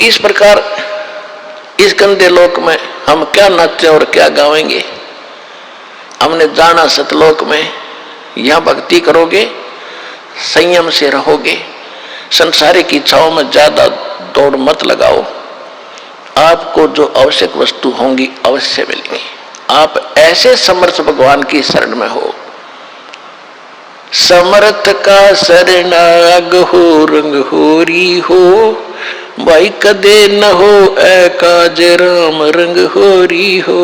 इस प्रकार इस गंदे लोक में हम क्या नाचे और क्या गावेंगे। हमने जाना सतलोक में यहाँ भक्ति करोगे, संयम से रहोगे, संसारिक इच्छाओं में ज्यादा दौड़ मत लगाओ, आपको जो आवश्यक वस्तु होंगी अवश्य मिलेंगी। आप ऐसे समर्थ भगवान की शरण में हो। समर्थ का शरणाग हो रंग होरी हो, भाई कदे न हो ऐ काज राम रंग होरी हो।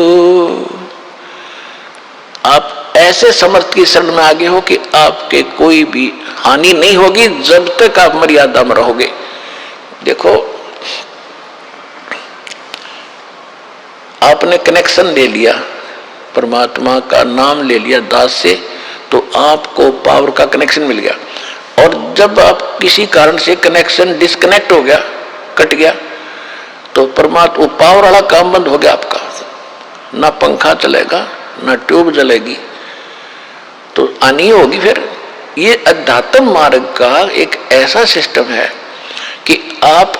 आप ऐसे समर्थ की शरण में आगे हो कि आपके कोई भी हानि नहीं होगी जब तक आप मर्यादा में रहोगे। देखो, आपने कनेक्शन ले लिया, परमात्मा का नाम ले लिया दास से, तो आपको पावर का कनेक्शन मिल गया। और जब आप किसी कारण से कनेक्शन डिस्कनेक्ट हो गया, कट गया, तो परमात्मा पावर वाला काम बंद हो गया आपका। ना पंखा चलेगा, ना ट्यूब जलेगी, तो हानि होगी। फिर ये अध्यात्म मार्ग का एक ऐसा सिस्टम है कि आप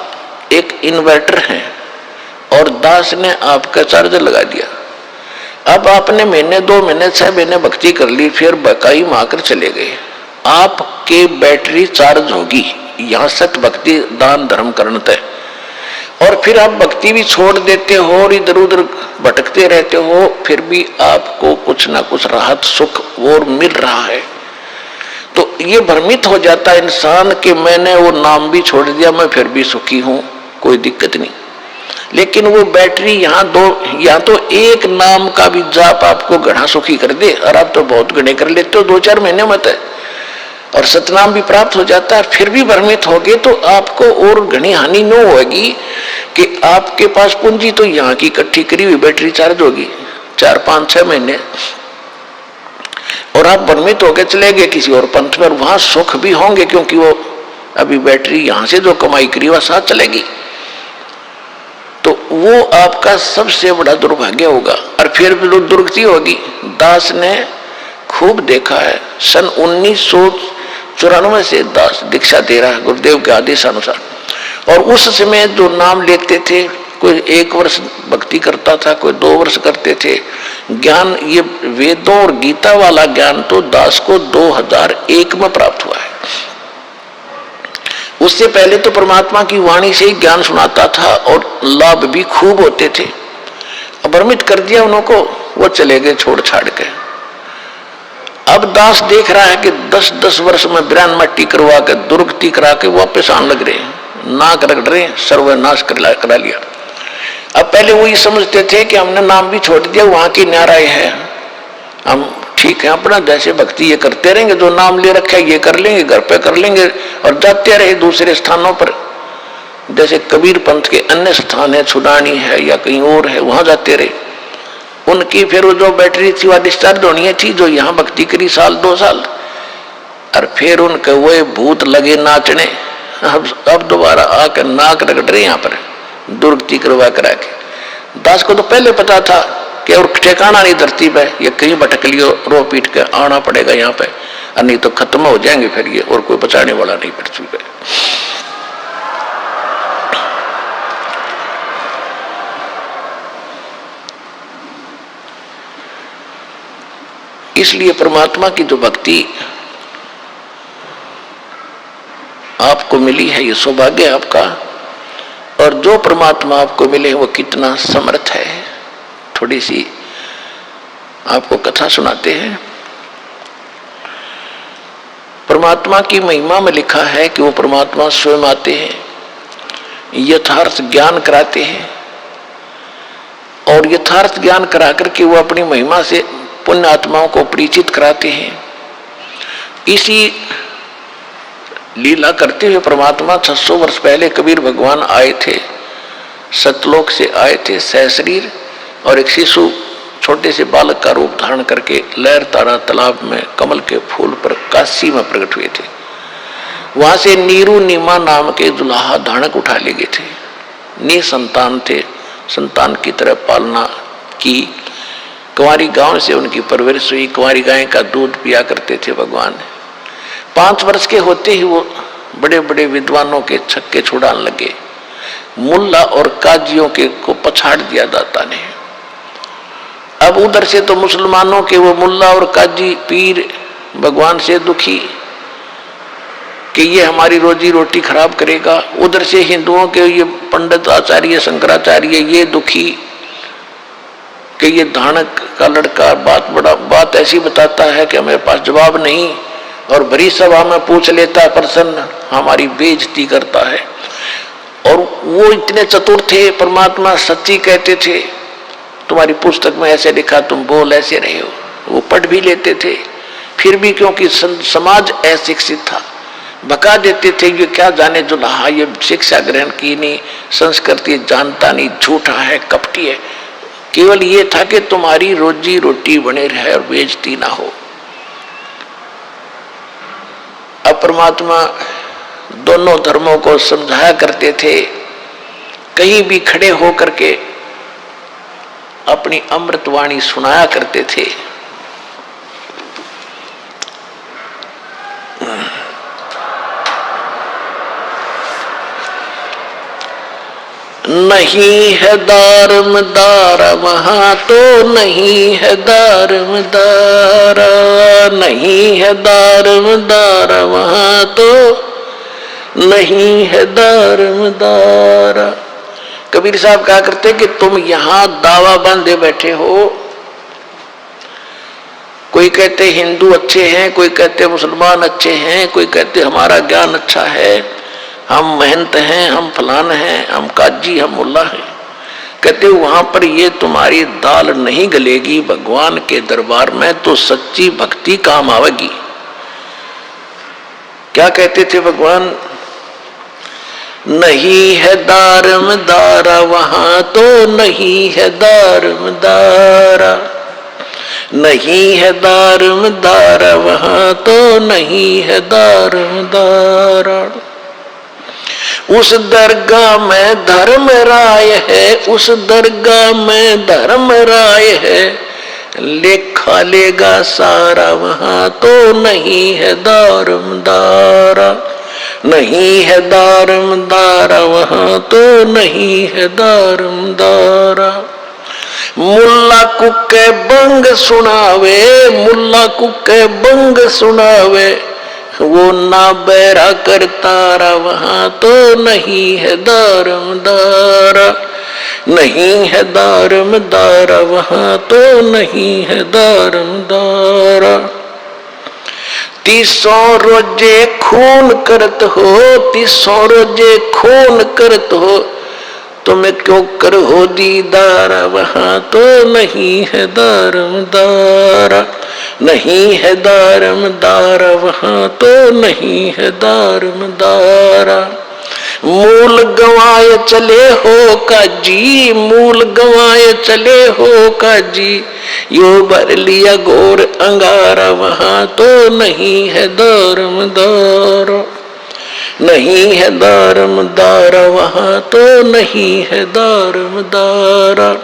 एक इन्वर्टर हैं और दास ने आपका चार्जर लगा दिया। अब आपने महीने 2 महीने 6 महीने भक्ति कर ली, फिर बकाई मारकर चले गए, आपके बैटरी चार्ज होगी। यहाँ सत भक्ति दान धर्म करना है। और फिर आप भक्ति भी छोड़ देते हो और इधर उधर भटकते रहते हो, फिर भी आपको कुछ ना कुछ राहत सुख और मिल रहा है। तो ये भ्रमित हो जाता है इंसान कि मैंने वो नाम भी छोड़ दिया, मैं फिर भी सुखी हूं, कोई दिक्कत नहीं। लेकिन वो बैटरी यहाँ तो एक नाम का भी जाप आपको घना सुखी कर दे, और आप तो बहुत घने कर लेते हो 2-4 महीने में है, और सतनाम भी प्राप्त हो जाता है। फिर भी भ्रमित होगे तो आपको और घनी हानि न होगी कि आपके पास पूंजी तो यहाँ की इकट्ठी करी हुई बैटरी चार्ज होगी 4-5-6 महीने, और आप भ्रमित होकर चले गए किसी और पंथ पर, वहां सुख भी होंगे क्योंकि वो अभी बैटरी यहां से जो कमाई करी वह साथ चलेगी। तो वो आपका सबसे बड़ा दुर्भाग्य होगा। और फिर भी दुर्गति होगी। दास ने खूब देखा है, सन 1994 से दास दीक्षा दे रहा है गुरुदेव के आदेश अनुसार। और उस समय जो नाम लेते थे, कोई 1 वर्ष भक्ति करता था, कोई 2 वर्ष करते थे। ज्ञान, ये वेदों और गीता वाला ज्ञान तो दास को 2001 में प्राप्त हुआ है। उससे पहले तो परमात्मा की वाणी से ही ज्ञान सुनाता था और लाभ भी खूब होते थे। भ्रमित कर दिया उनको, वो चले गए छोड़ छाड़ के। अब दास देख रहा है कि 10-10 वर्ष में ब्रान मट्टी करवा के दुर्गति करा के वापस आने लग रहे, नाक रगड़ रहे, सर्वनाश करा लिया। अब पहले वो ये समझते थे कि हमने नाम भी छोड़ दिया, वहां की न्याराय है, हम ठीक है अपना जैसे भक्ति ये करते रहेंगे, जो नाम ले रखा है ये कर लेंगे, घर पे कर लेंगे, और जाते रहे दूसरे स्थानों पर। जैसे कबीर पंथ के अन्य स्थान है, छुडानी है या कहीं और है, वहां जाते रहे। उनकी फिर वो जो बैटरी थी वह डिस्चार्ज होनी थी, जो यहाँ भक्ति करी 1-2 साल, और फिर उनके वो भूत लगे नाचने। अब दोबारा आकर नाक रगड़ रहे यहाँ पर दुर्गति करवा करा के। दास को तो पहले पता था कि और ठिकाना नहीं धरती पे, ये कहीं भटक लियो, रो पीट के आना पड़ेगा यहाँ पे, और नहीं तो खत्म हो जाएंगे फिर ये, और कोई बचाने वाला नहीं पृथ्वी पे। इसलिए परमात्मा की जो भक्ति आपको मिली है, ये सौभाग्य है आपका। और जो परमात्मा आपको मिले वो कितना समर्थ है। थोड़ी सी आपको कथा सुनाते हैं। परमात्मा की महिमा में लिखा है कि वो परमात्मा स्वयं आते हैं, यथार्थ ज्ञान कराते हैं, और यथार्थ ज्ञान करा करके वो अपनी महिमा से पुण्य आत्माओं को परिचित कराते हैं। इसी लीला करते हुए परमात्मा 600 वर्ष पहले कबीर भगवान आए थे, सतलोक से आए थे सहशरीर, और एक शिशु छोटे से बालक का रूप धारण करके लहर तारा तालाब में कमल के फूल पर काशी में प्रकट हुए थे। वहां से नीरू नीमा नाम के दुल्हा धानक उठा ले गए थे। निसंतान थे, संतान की तरह पालना की। कुंवारी गांव से उनकी परवरिश हुई, कुंवारी गाय का दूध पिया करते थे भगवान। 5 वर्ष के होते ही वो बड़े बड़े विद्वानों के छक्के छुड़ाने लगे। मुल्ला और काजियों के को पछाड़ दिया दाता ने। अब उधर से तो मुसलमानों के वो मुल्ला और काजी पीर भगवान से दुखी कि ये हमारी रोजी रोटी खराब करेगा, उधर से हिंदुओं के ये पंडित आचार्य शंकराचार्य ये दुखी कि ये धानक का लड़का बात ऐसी बताता है कि हमारे पास जवाब नहीं, और भरी सभा में पूछ लेता है प्रसन्न, हमारी बेइज्जती करता है। और वो इतने चतुर थे, परमात्मा सच्ची कहते थे, तुम्हारी पुस्तक में ऐसे लिखा, तुम बोल ऐसे रहे हो। वो पढ़ भी लेते थे, फिर भी क्योंकि समाज अशिक्षित था भगा देते थे, ये क्या जाने जो रहा, ये शिक्षा ग्रहण की नहीं, संस्कृति जानता नहीं, झूठा है, कपटी है। केवल ये था कि तुम्हारी रोजी रोटी बने रहे और बेइज्जती ना हो। अब परमात्मा दोनों धर्मों को समझाया करते थे, कहीं भी खड़े होकर के अपनी अमृतवाणी सुनाया करते थे। नहीं है दारमदार वहां तो नहीं है दारमदार, नहीं है दारमदार वहां तो नहीं है दारमदार। कबीर साहब कहा करते कि तुम यहां दावा बांधे बैठे हो, कोई कहते हिंदू अच्छे हैं, कोई कहते मुसलमान अच्छे हैं, कोई कहते हमारा ज्ञान अच्छा है, हम महंत हैं, हम फलान हैं, हम काजी, हम मुल्ला हैं। कहते वहां पर ये तुम्हारी दाल नहीं गलेगी, भगवान के दरबार में तो सच्ची भक्ति काम आवेगी। क्या कहते थे भगवान? नहीं है दारमदारा वहां तो नहीं है दारमदारा, नहीं है दारमदारा वहां तो नहीं है दारमदारा। उस दरगाह में धर्म राय है, उस दरगाह में धर्म राय है, लेखा लेगा सारा वहां तो नहीं है दारमदारा, नहीं है दारमदारा वहां तो नहीं है दारमदारा। मुल्ला कुके बंग सुनावे, मुल्ला कुके बंग सुनावे, वो ना बैरा करतारा वहां तो नहीं है दारमदारा, नहीं है दारमदारा वहां तो नहीं है दारमदारा। 300 रोजे खून करत हो, 300 रोजे खून करत हो, तुम्हें क्यों कर हो दीदारा वहां तो नहीं है दारमदारा, नहीं है दारमदारा वहां तो नहीं है दारमदारा। मूल गंवाए चले हो काजी, मूल गंवाए चले हो काजी, यो भर लिया घोर अंगारा वहां तो नहीं है दारमदारा, नहीं है दारमदारा वहां तो नहीं है दारमदारा।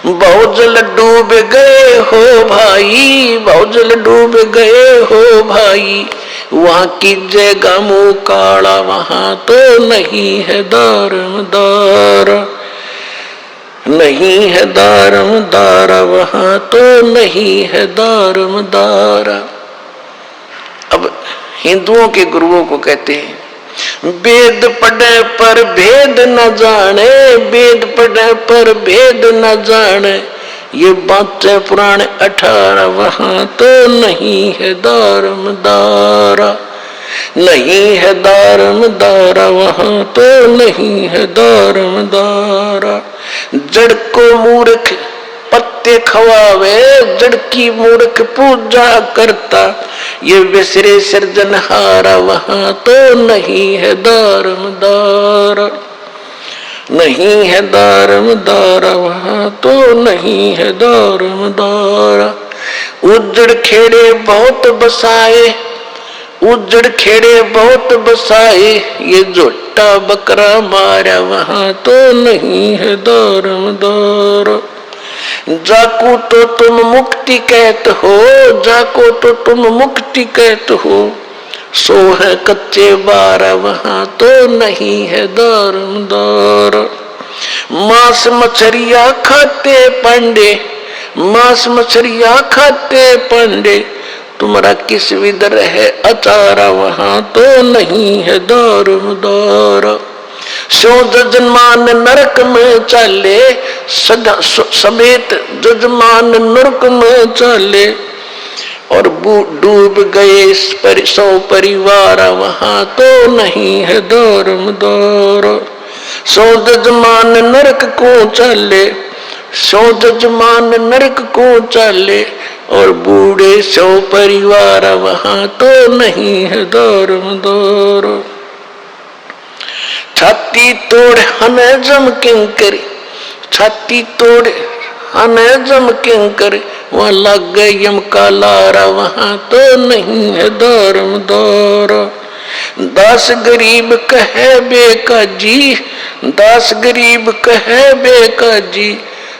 बहुजल डूब गए हो भाई, बहुजल डूब गए हो भाई, वहां की जगह मुंह काला वहां तो नहीं है दारमदारा, नहीं है दारमदारा वहां तो नहीं है दारमदारा। अब हिंदुओं के गुरुओं को कहते हैं वेद पढ़े पर भेद न जाने, वेद पढ़े पर भेद न जाने, ये बातें पुराण 18 वहां तो नहीं है दारमदारा, नहीं है दारमदारा वहां तो नहीं है दारमदारा। जड़ को मूर्ख पत्ते खवावे, जड़ की मूर्ख पूजा करता, ये विसरे सृजनहारा वहां तो नहीं है दारमदारा, नहीं है दारमदारा वहां तो नहीं है दारमदारा। उजड़ खेड़े बहुत बसाए, उजड़ खेड़े बहुत बसाए, ये झोटा बकरा मारा वहां तो नहीं है दारमदारा। जाको तो तुम मुक्ति कहते हो, जाको तो तुम मुक्ति कहते हो, सो है कच्चे बारा वहां तो नहीं है दारमदार। मांस मछरिया खाते पांडे, मांस मछरिया खाते पांडे, तुम्हारा किस विदर है अचारा वहां तो नहीं है दारमदार। सो जजमान नरक में चले, समेत जजमान नरक में चले, और डूब गए 100 परिवार वहां तो नहीं है दारमदार। सो जजमान नरक को चले, सो जजमान नरक को चले, और बूढ़े 100 परिवार वहां तो नहीं है दारमदार। छाती तोड़ हमें जम किंकर, छाती तोड़ हमें जम किंकर, वहां लग गए यम का लारा वहां तो नहीं है दारमदार। दास गरीब कहे बेका जी, दास गरीब कहे बेका जी,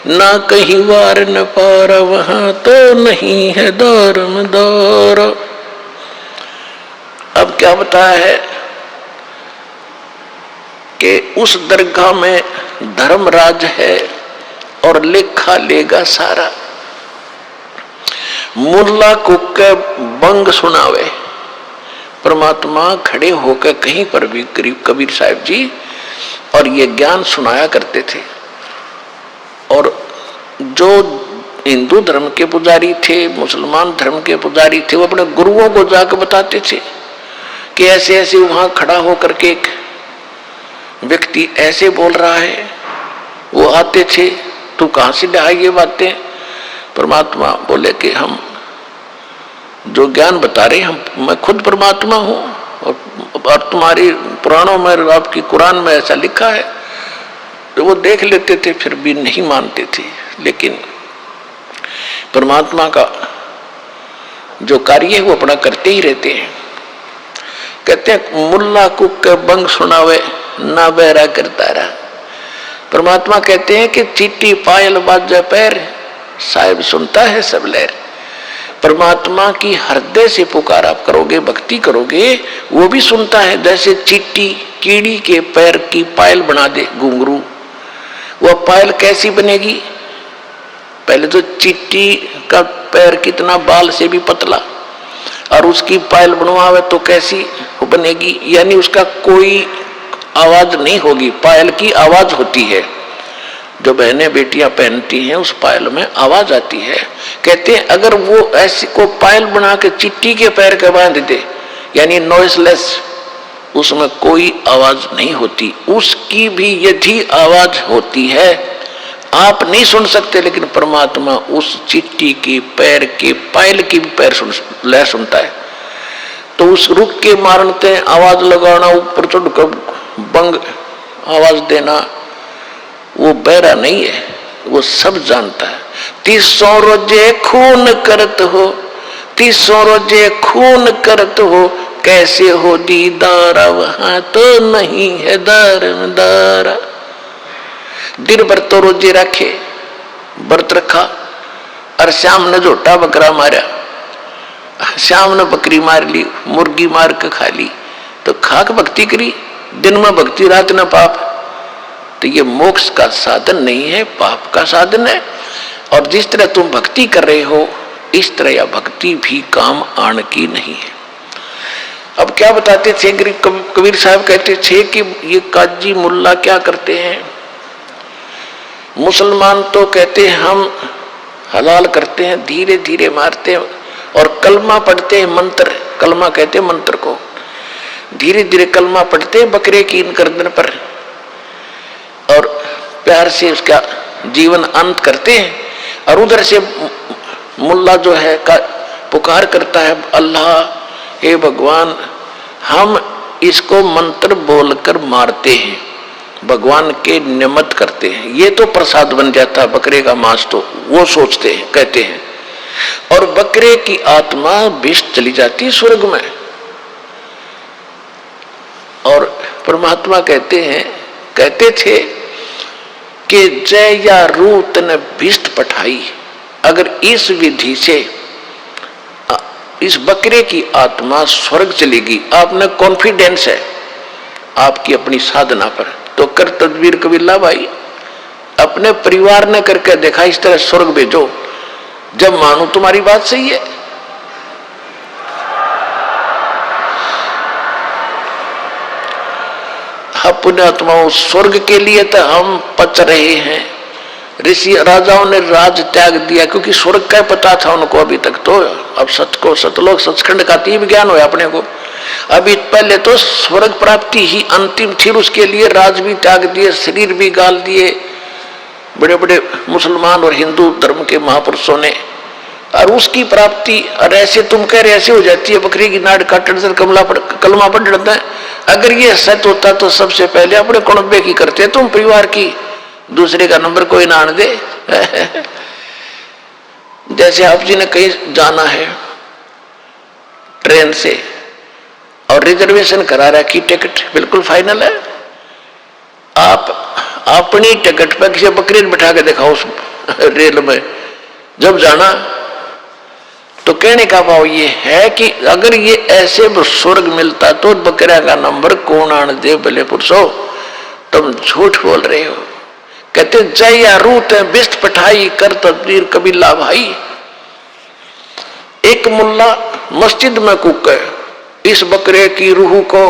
ना कहीं वार न पारा वहां तो नहीं है दारमदार। अब क्या बताया है कि उस दरगाह में धर्मराज है और लेखा लेगा सारा। मुल्ला को के बंग सुनावे, परमात्मा खड़े होकर कहीं पर भी करीब कबीर साहब जी और ये ज्ञान सुनाया करते थे। और जो हिंदू धर्म के पुजारी थे, मुसलमान धर्म के पुजारी थे, वो अपने गुरुओं को जाकर बताते थे कि ऐसे ऐसे वहां खड़ा होकर के एक व्यक्ति ऐसे बोल रहा है। वो आते थे, तू कहां से ले आई ये बातें? परमात्मा बोले कि हम जो ज्ञान बता रहे हम, मैं खुद परमात्मा हूं, और तुम्हारी पुराणों में, आपकी कुरान में ऐसा लिखा है। तो वो देख लेते थे, फिर भी नहीं मानते थे। लेकिन परमात्मा का जो कार्य है वो अपना करते ही रहते हैं। कहते हैं मुल्ला को के बंग सुनावे, ना बहरा करता रहा। परमात्मा कहते हैं कि चीटी पायल बाजे पैर, साहिब सुनता है सब लहर। परमात्मा की हृदय से पुकार आप करोगे, भक्ति करोगे, वो भी सुनता है। जैसे चीटी कीड़ी के पैर की पायल बना दे घुंघरू, वह पायल कैसी बनेगी? पहले तो चीटी का पैर कितना बाल से भी पतला, और उसकी पायल बनवावे तो कैसी बनेगी? यानी उसका कोई आवाज नहीं होगी, पायल की आवाज होती है। जो बहनें बेटियां पहनती हैं उस पायल में आवाज आती है। कहते हैं अगर वो ऐसी को पायल बना के चिट्टी के पैर के बांध दे, यानी नॉइसलेस, उसमें कोई आवाज नहीं होती। उसकी भी यदि आवाज होती है आप नहीं सुन सकते, लेकिन परमात्मा उस चिट्टी की पैर के पायल की भी पैर लय सुनता है। तो उस रुक के मारते आवाज लगाना, ऊपर चढ़कर बंग आवाज देना, वो बहरा नहीं है, वो सब जानता है। 300 रोजे खून करत हो, 300 रोजे खून करत हो, कैसे हो दीदारा वहां तो नहीं है दारमदारा। दिन भर तो रोजे रखे, व्रत रखा, और शाम ने झोटा बकरा मारा, शाम ने बकरी मार ली, मुर्गी मार के खा ली, तो खाक भक्ति करी। दिन में भक्ति, रात न पाप। तो ये मोक्ष का साधन नहीं है, पाप का साधन है। और जिस तरह तुम भक्ति कर रहे हो, इस तरह यह भक्ति भी काम आने की नहीं है। अब क्या बताते थे कबीर साहब? कहते थे कि ये काजी मुल्ला क्या करते हैं, मुसलमान तो कहते हैं हम हलाल करते हैं, धीरे धीरे मारते हैं, और कलमा पढ़ते हैं, मंत्र, कलमा कहते हैं मंत्र को, धीरे धीरे कलमा पढ़ते हैं बकरे की इन गर्दन पर, और प्यार से उसका जीवन अंत करते हैं। और उधर से मुल्ला जो है पुकार करता है, अल्लाह, हे भगवान, हम इसको मंत्र बोलकर मारते हैं, भगवान के निमित्त करते हैं, ये तो प्रसाद बन जाता है बकरे का मांस, तो वो सोचते हैं, कहते हैं। और बकरे की आत्मा विष चली जाती स्वर्ग में। और परमात्मा कहते हैं, कहते थे कि जय या रूत ने भिष्ट पठाई, अगर इस विधि से इस बकरे की आत्मा स्वर्ग चलेगी। आपने कॉन्फिडेंस है आपकी अपनी साधना पर, तो कर तदबीर कबीला भाई। अपने परिवार ने करके देखा, इस तरह स्वर्ग भेजो। जब मानो तुम्हारी बात सही है, अपने आत्माओं स्वर्ग के लिए तो हम पच रहे हैं। ऋषि राजाओं ने राज त्याग दिया क्योंकि स्वर्ग का पता था उनको अभी तक। तो अब सतलोक सचखंड का तीव्र ज्ञान हुआ अपने को। अभी पहले तो स्वर्ग प्राप्ति ही अंतिम थी, उसके लिए राज भी त्याग दिए, शरीर भी गाल दिए बड़े बड़े मुसलमान और हिंदू धर्म के महापुरुषों ने। और उसकी प्राप्ति, और ऐसे तुम कह रहे ऐसे हो जाती है, बकरी की नाड़ काटने से कलमा पढ़ जाता है। अगर ये सत्य होता तो सबसे पहले अपने कुणबे की करते तुम, परिवार की, दूसरे का नंबर कोई ना आने दे। जैसे आप जी ने कहीं जाना है ट्रेन से और रिजर्वेशन करा रखी, टिकट बिल्कुल फाइनल है, आप अपनी टिकट पर किसी बकरी बिठा के दिखाओ उस रेल में जब जाना, तो कहने का भाव ये है कि अगर ये ऐसे स्वर्ग मिलता तो बकरा का नंबर कौन आने दे। भले पुरुषो तुम झूठ बोल रहे हो। कहते जया रूत बिस्ट पठाई कर तदबीर कबीला भाई। एक मुल्ला मस्जिद में कूके इस बकरे की रूह को,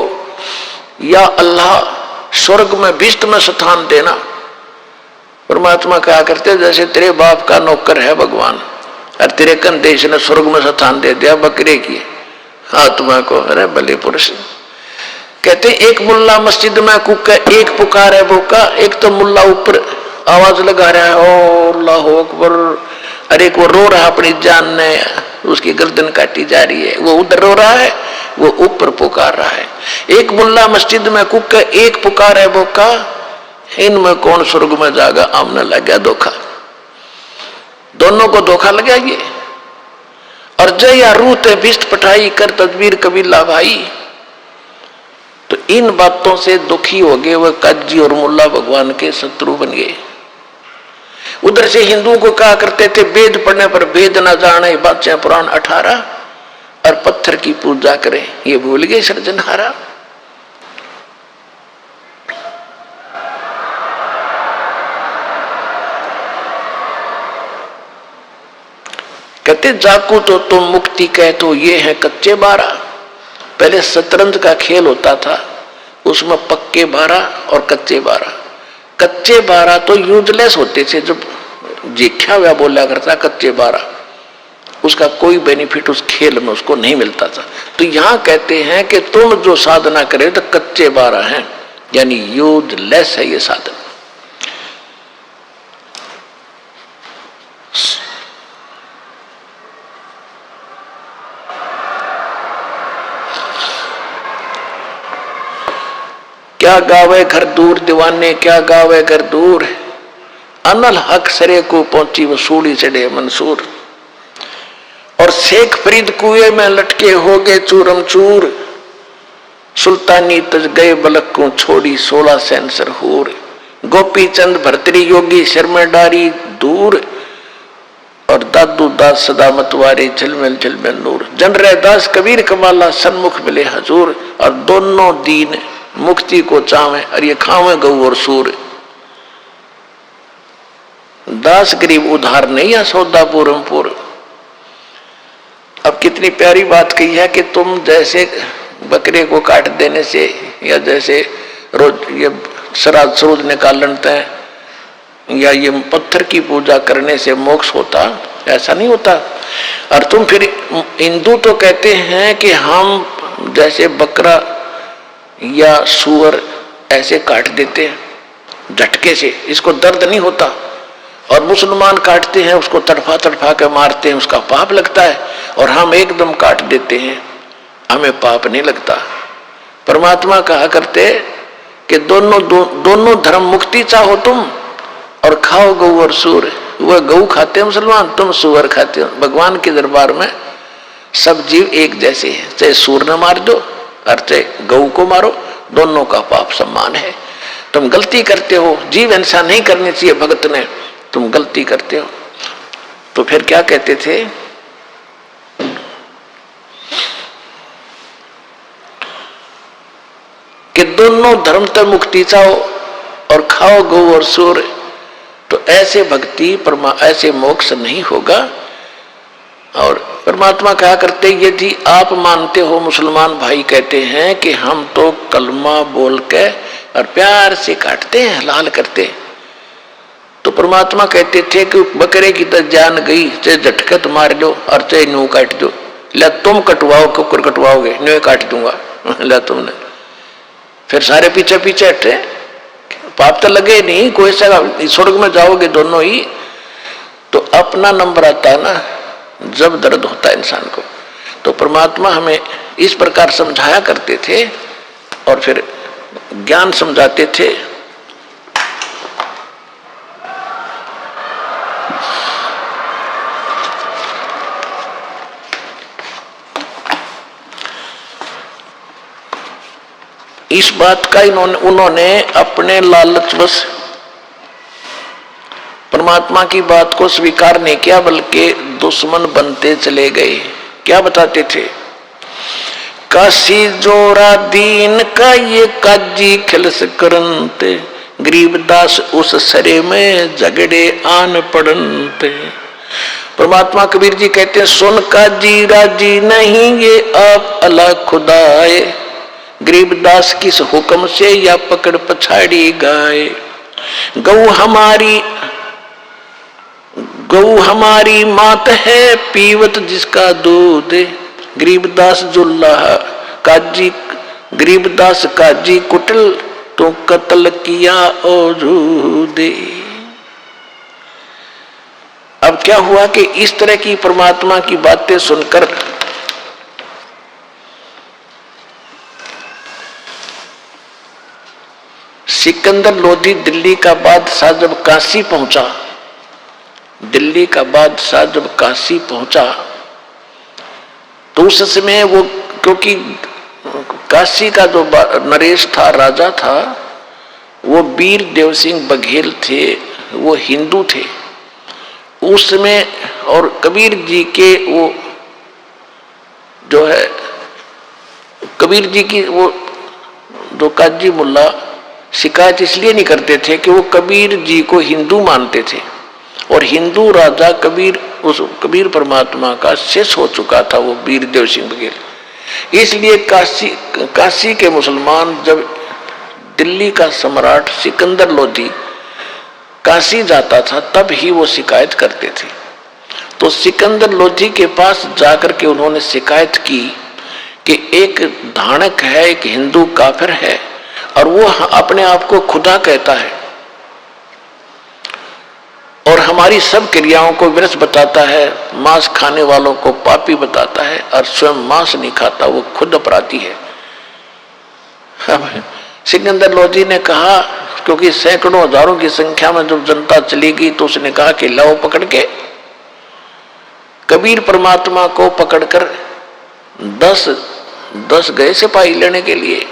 या अल्लाह स्वर्ग में बिस्ट में स्थान देना। परमात्मा कहा करते जैसे तेरे बाप का नौकर है भगवान और तेरे कंधे ने स्वर्ग में स्थान दे दिया बकरे की आत्मा को। अरे भले पुरुष। कहते एक मुल्ला मस्जिद में कूका, एक पुकार है भूखा, एक तो मुल्ला ऊपर आवाज लगा रहा है ओ अल्लाह अकबर, अरे एक वो रो रहा अपनी जान ने, उसकी गर्दन काटी जा रही है, वो उधर रो रहा है, वो ऊपर पुकार रहा है। एक मुल्ला मस्जिद में कूका, एक पुकार है भूखा, इनमें कौन स्वर्ग में जाएगा। आमने लग गया धोखा, दोनों को धोखा लगा ये। और जया रूत बिस्ट पठाई कर तदबीर कबीला भाई। तो इन बातों से दुखी हो गए वह काजी और मुल्ला भगवान के शत्रु बन गए। उधर से हिंदुओं को कहा करते थे वेद पढ़ने पर वेद न जाने, बादशाह पुराण 18, और पत्थर की पूजा करें, ये भूल गए सृजनहारा। कहते जाकू तो तुम मुक्ति कह तो ये है कच्चे 12। पहले शतरंज का खेल होता था, उसमें पक्के 12 और कच्चे 12। कच्चे 12 तो यूजलेस होते थे, जब जीठा हुआ बोला करता कच्चे 12, उसका कोई बेनिफिट उस खेल में उसको नहीं मिलता था। तो यहां कहते हैं कि तुम जो साधना करे तो कच्चे 12 हैं, यानी यूजलेस है ये साधना। क्या गावे घर दूर दीवाने, क्या गावे घर दूर, अनल हक सरे को पहुंची वसूली चढ़े मंसूर। और शेख फरीद कुएं में लटके हो गए चूरम चूर, सुल्तानी तज गए बलक को छोड़ी 16 सेंसर हूर। गोपी चंद भरतरी योगी शर्मा डारी दूर, और दादू दास सदा मतवारे झलमिल झलमिल नूर। जनरे दास कबीर कमाला सन्मुख मिले हजूर, और दोनों दीन मुक्ति को चावे और ये खावे गऊ और सूर। दास गरीब उधार नहीं या सौदा पूरम पूर। अब कितनी प्यारी बात कही है कि तुम जैसे बकरे को काट देने से या जैसे रोज ये श्राद्ध सरोज निकालने या ये पत्थर की पूजा करने से मोक्ष होता, ऐसा नहीं होता। और तुम फिर हिंदू तो कहते हैं कि हम जैसे बकरा या सूअर ऐसे काट देते हैं झटके से, इसको दर्द नहीं होता। और मुसलमान काटते हैं उसको तड़फा तड़फा के मारते हैं, उसका पाप लगता है। और हम एकदम काट देते हैं, हमें पाप नहीं लगता। परमात्मा कहा करते कि दोनों धर्म मुक्ति चाहो तुम और खाओ गऊ और सूर। वह गऊ खाते हैं मुसलमान, तुम सूअर खाते हो। भगवान के दरबार में सब जीव एक जैसे हैं, चाहे सूर न मार दो और चाहे गऊ को मारो, दोनों का पाप समान है। तुम गलती करते हो, जीव हिंसा नहीं करनी चाहिए भगत ने, तुम गलती करते हो। तो फिर क्या कहते थे, दोनों धर्म तक मुक्ति चाहो और खाओ गौ और सूर, तो ऐसे भक्ति ऐसे मोक्ष नहीं होगा। और परमात्मा कहा करते, यदि आप मानते हो, मुसलमान भाई कहते हैं कि हम तो कलमा बोल के और प्यार से काटते हैं, हलाल करते हैं, तो परमात्मा कहते थे कि बकरे की तो जान गई, चाहे झटकत मार लो और चाहे न्यू काट दो, ला तुम कटवाओ, कुकर कटवाओगे, न्यू काट दूंगा ला तुमने। फिर सारे पीछे पीछे हटे, पाप तो लगे नहीं, कोई सा स्वर्ग में जाओगे दोनों ही। तो अपना नंबर आता है ना जब दर्द होता है इंसान को। तो परमात्मा हमें इस प्रकार समझाया करते थे और फिर ज्ञान समझाते थे। इस बात का उन्होंने अपने लालचवश परमात्मा की बात को स्वीकार नहीं किया, बल्कि दुश्मन बनते चले गए। क्या बताते थे? काशी जोरा दीन का ये काजी खिलस करनते, गरीबदास उस सरे में झगड़े आन पड़नते। परमात्मा कबीर जी कहते हैं, सुन काजी राजी नहीं ये आप अल्लाह खुदाए, गरीबदास किस हुक्म से या पकड़ पछाड़ी गाए। गऊ हमारी मात है पीवत जिसका दूध, गरीबदास जुल्लाह काजी, गरीबदास काजी कुटल तो कत्ल किया औजूदे। अब क्या हुआ कि इस तरह की परमात्मा की बातें सुनकर सिकंदर लोधी दिल्ली का बादशाह जब काशी पहुंचा, दिल्ली का बादशाह जब काशी पहुंचा तो उस समय वो, क्योंकि काशी का जो नरेश था, राजा था, वो वीर देव सिंह बघेल थे, वो हिंदू थे उस समय। और कबीर जी के वो जो है, कबीर जी की वो जो काजी मुल्ला शिकायत इसलिए नहीं करते थे कि वो कबीर जी को हिंदू मानते थे और हिंदू राजा कबीर, उस कबीर परमात्मा का शेष हो चुका था वो वीर देव सिंह बघेल। इसलिए काशी के मुसलमान जब दिल्ली का सम्राट सिकंदर लोधी काशी जाता था तब ही वो शिकायत करते थे। तो सिकंदर लोधी के पास जाकर के उन्होंने शिकायत की कि एक धानक है, एक हिंदू काफिर है और वो अपने आप को खुदा कहता है और हमारी सब क्रियाओं को विरस बताता है, मांस खाने वालों को पापी बताता है और स्वयं मांस नहीं खाता, वो खुद अपराधी है। अब सिकंदर लोधी ने कहा, क्योंकि सैकड़ों हजारों की संख्या में जब जनता चली गई तो उसने कहा कि लाओ पकड़ के कबीर परमात्मा को पकड़कर 10 गए सिपाही लेने के लिए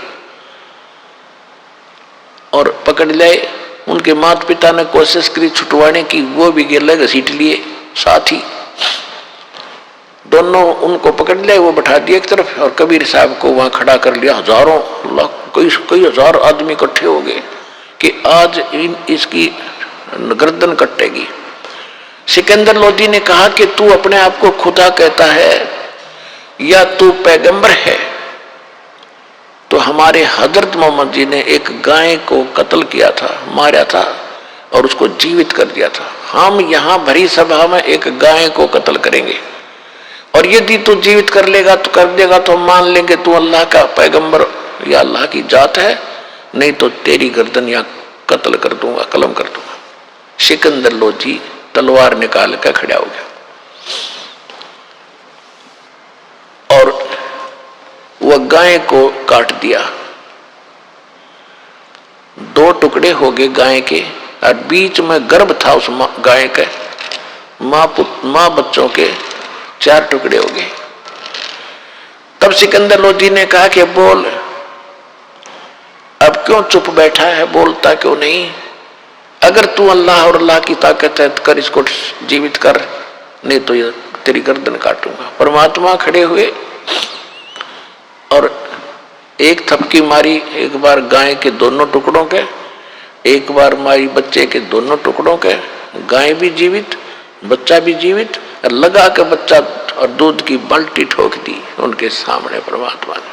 और पकड़ लाए। उनके माता पिता ने कोशिश करी छुटवाने की, वो भी गिरले घसीट लिए, साथ ही दोनों उनको पकड़ लिया, वो बैठा दिया एक तरफ और कबीर साहब को वहां खड़ा कर लिया। हजारों कई हजार आदमी इकट्ठे हो गए कि आज इसकी गर्दन कटेगी। सिकंदर लोधी ने कहा कि तू अपने आप को खुदा कहता है या तू पैगंबर है? तो हमारे हजरत मोहम्मद जी ने एक गाय को कत्ल किया था, मारा था और उसको जीवित कर दिया था। हम यहाँ भरी सभा में एक गाय को कत्ल करेंगे और यदि तू जीवित कर लेगा तो कर देगा तो हम मान लेंगे तू अल्लाह का पैगंबर या अल्लाह की जात है, नहीं तो तेरी गर्दन या कत्ल कर दूंगा, कलम कर दूंगा। सिकंदर लोधी तलवार निकाल कर खड़ा हो गया और वह गाय को काट दिया। 2 टुकड़े हो गए गाय के और बीच में गर्भ था उस गाय के, माँ बच्चों के 4 टुकड़े हो गए। तब सिकंदर लोधी ने कहा कि बोल, अब क्यों चुप बैठा है, बोलता क्यों नहीं? अगर तू अल्लाह और अल्लाह की ताकत है तो कर, इसको जीवित कर, नहीं तो ये तेरी गर्दन काटूंगा। परमात्मा खड़े हुए और एक थपकी मारी, एक बार गाय के दोनों टुकड़ों के, एक बार मारी बच्चे के दोनों टुकड़ों के, गाय भी जीवित, बच्चा भी जीवित, और लगा के बच्चा और दूध की बाल्टी ठोक दी उनके सामने परमात्मा ने।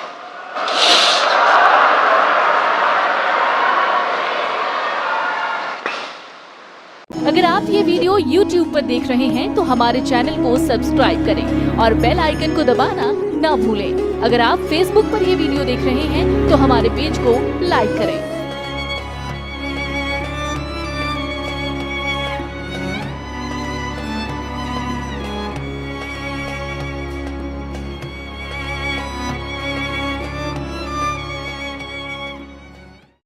अगर आप ये वीडियो YouTube पर देख रहे हैं तो हमारे चैनल को सब्सक्राइब करें और बेल आइकन को दबाना ना भूलें। अगर आप Facebook पर ये वीडियो देख रहे हैं तो हमारे पेज को लाइक करें।